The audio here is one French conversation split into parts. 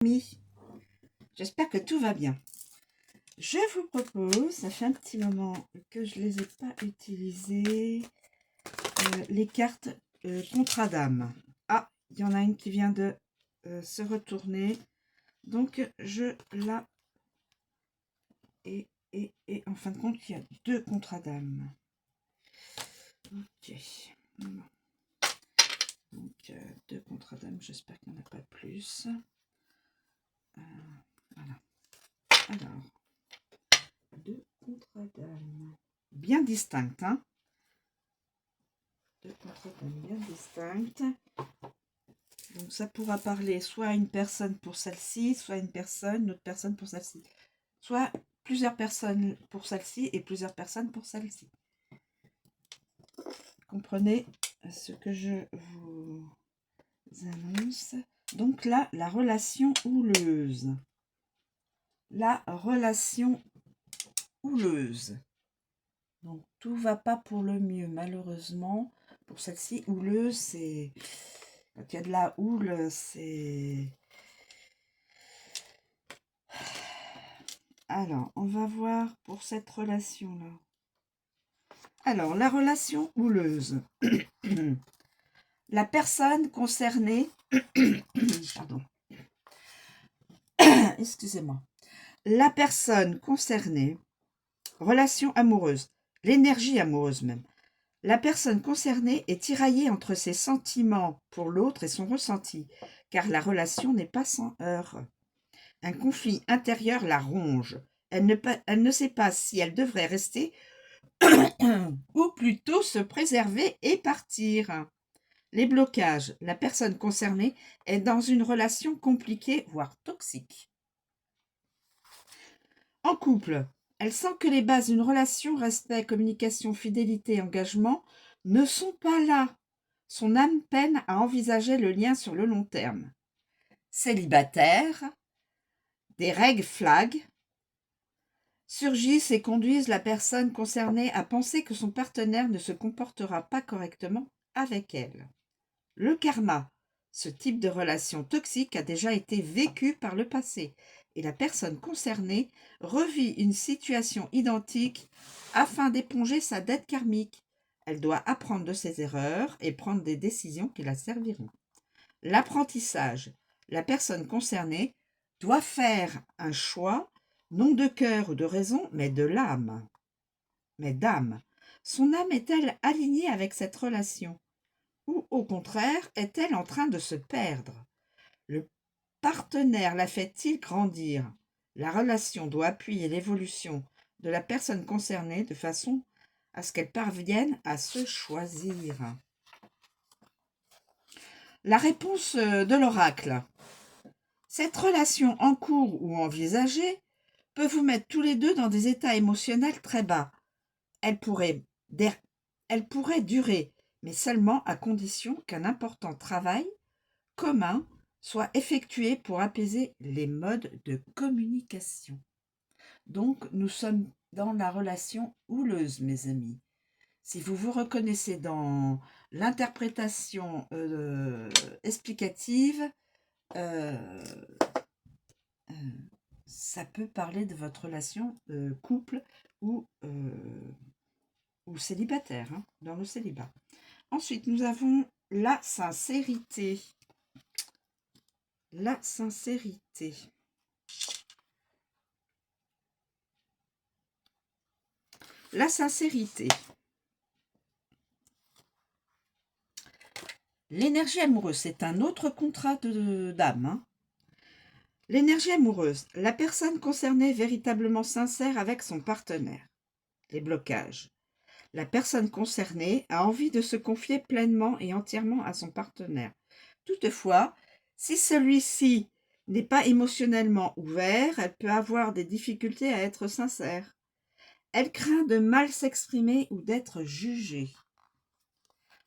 Amis, j'espère que tout va bien. Je vous propose, ça fait un petit moment que je ne les ai pas utilisées, les cartes contrat d'âme. Ah, il y en a une qui vient de se retourner, donc je la... Et en fin de compte, il y a deux contrats d'âme. Ok. Donc, deux contrats d'âme, j'espère qu'il n'y en a pas plus. Voilà. Alors, deux contrats d'âme. Bien distincts, hein. Deux contrats d'âme bien distinctes. Donc, ça pourra parler soit à une personne pour celle-ci, soit à une autre personne pour celle-ci. Soit plusieurs personnes pour celle-ci et plusieurs personnes pour celle-ci. Comprenez ce que je vous annonce. Donc là, la relation houleuse. La relation houleuse. Donc, tout va pas pour le mieux, malheureusement. Pour celle-ci, houleuse, c'est... Quand il y a de la houle, c'est... Alors, on va voir pour cette relation-là. Alors, la relation houleuse. La personne concernée... Pardon. Excusez-moi. La personne concernée, relation amoureuse, l'énergie amoureuse même. La personne concernée est tiraillée entre ses sentiments pour l'autre et son ressenti, car la relation n'est pas sans heurts. Un conflit intérieur la ronge. Elle ne sait pas si elle devrait rester ou plutôt se préserver et partir. Les blocages. La personne concernée est dans une relation compliquée, voire toxique. En couple, elle sent que les bases d'une relation, respect, communication, fidélité et engagement, ne sont pas là. Son âme peine à envisager le lien sur le long terme. Célibataire, des red flags surgissent et conduisent la personne concernée à penser que son partenaire ne se comportera pas correctement avec elle. Le karma. Ce type de relation toxique a déjà été vécu par le passé et la personne concernée revit une situation identique afin d'éponger sa dette karmique. Elle doit apprendre de ses erreurs et prendre des décisions qui la serviront. L'apprentissage. La personne concernée doit faire un choix, non de cœur ou de raison, mais de l'âme. Mais d'âme. Son âme est-elle alignée avec cette relation ? Ou au contraire, est-elle en train de se perdre? Le partenaire la fait-il grandir? La relation doit appuyer l'évolution de la personne concernée de façon à ce qu'elle parvienne à se choisir. La réponse de l'oracle. Cette relation en cours ou envisagée peut vous mettre tous les deux dans des états émotionnels très bas. Elle pourrait durer, mais seulement à condition qu'un important travail commun soit effectué pour apaiser les modes de communication. Donc, nous sommes dans la relation houleuse, mes amis. Si vous vous reconnaissez dans l'interprétation explicative, ça peut parler de votre relation couple ou célibataire, hein, dans le célibat. Ensuite, nous avons la sincérité. La sincérité. La sincérité. L'énergie amoureuse, c'est un autre contrat d'âme. Hein. L'énergie amoureuse, la personne concernée est véritablement sincère avec son partenaire. Les blocages. La personne concernée a envie de se confier pleinement et entièrement à son partenaire. Toutefois, si celui-ci n'est pas émotionnellement ouvert, elle peut avoir des difficultés à être sincère. Elle craint de mal s'exprimer ou d'être jugée.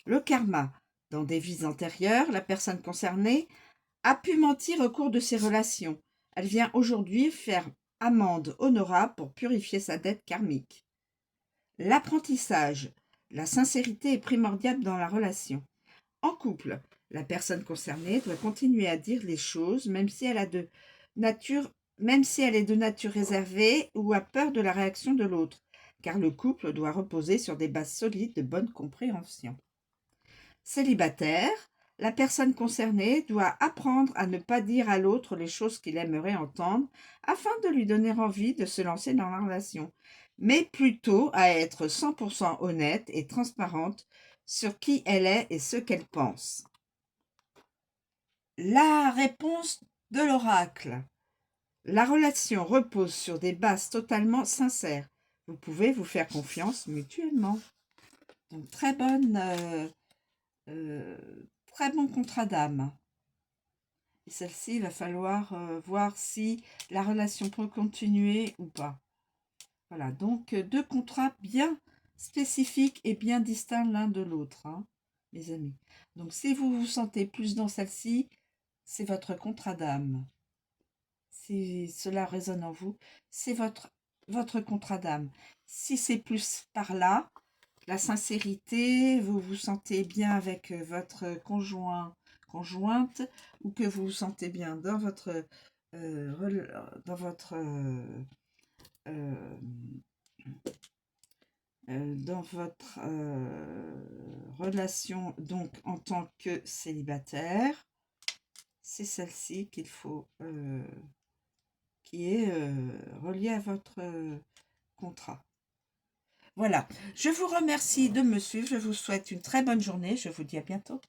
Le karma. Dans des vies antérieures, la personne concernée a pu mentir au cours de ses relations. Elle vient aujourd'hui faire amende honorable pour purifier sa dette karmique. L'apprentissage. La sincérité est primordiale dans la relation. En couple, La personne concernée doit continuer à dire les choses, même si elle est de nature réservée ou a peur de la réaction de l'autre, car le couple doit reposer sur des bases solides de bonne compréhension. Célibataire, la personne concernée doit apprendre à ne pas dire à l'autre les choses qu'il aimerait entendre afin de lui donner envie de se lancer dans la relation, mais plutôt à être 100% honnête et transparente sur qui elle est et ce qu'elle pense. La réponse de l'oracle. La relation repose sur des bases totalement sincères. Vous pouvez vous faire confiance mutuellement. Donc, très bon contrat d'âme. Et celle-ci, il va falloir voir si la relation peut continuer ou pas. Voilà, donc 2 contrats bien spécifiques et bien distincts l'un de l'autre, hein, mes amis. Donc, si vous vous sentez plus dans celle-ci, c'est votre contrat d'âme. Si cela résonne en vous, c'est votre contrat d'âme. Si c'est plus par là, la sincérité, vous vous sentez bien avec votre conjointe, ou que vous vous sentez bien dans votre relation, donc en tant que célibataire, c'est celle-ci qu'il faut qui est reliée à votre contrat. Voilà, je vous remercie de me suivre, je vous souhaite une très bonne journée, je vous dis à bientôt.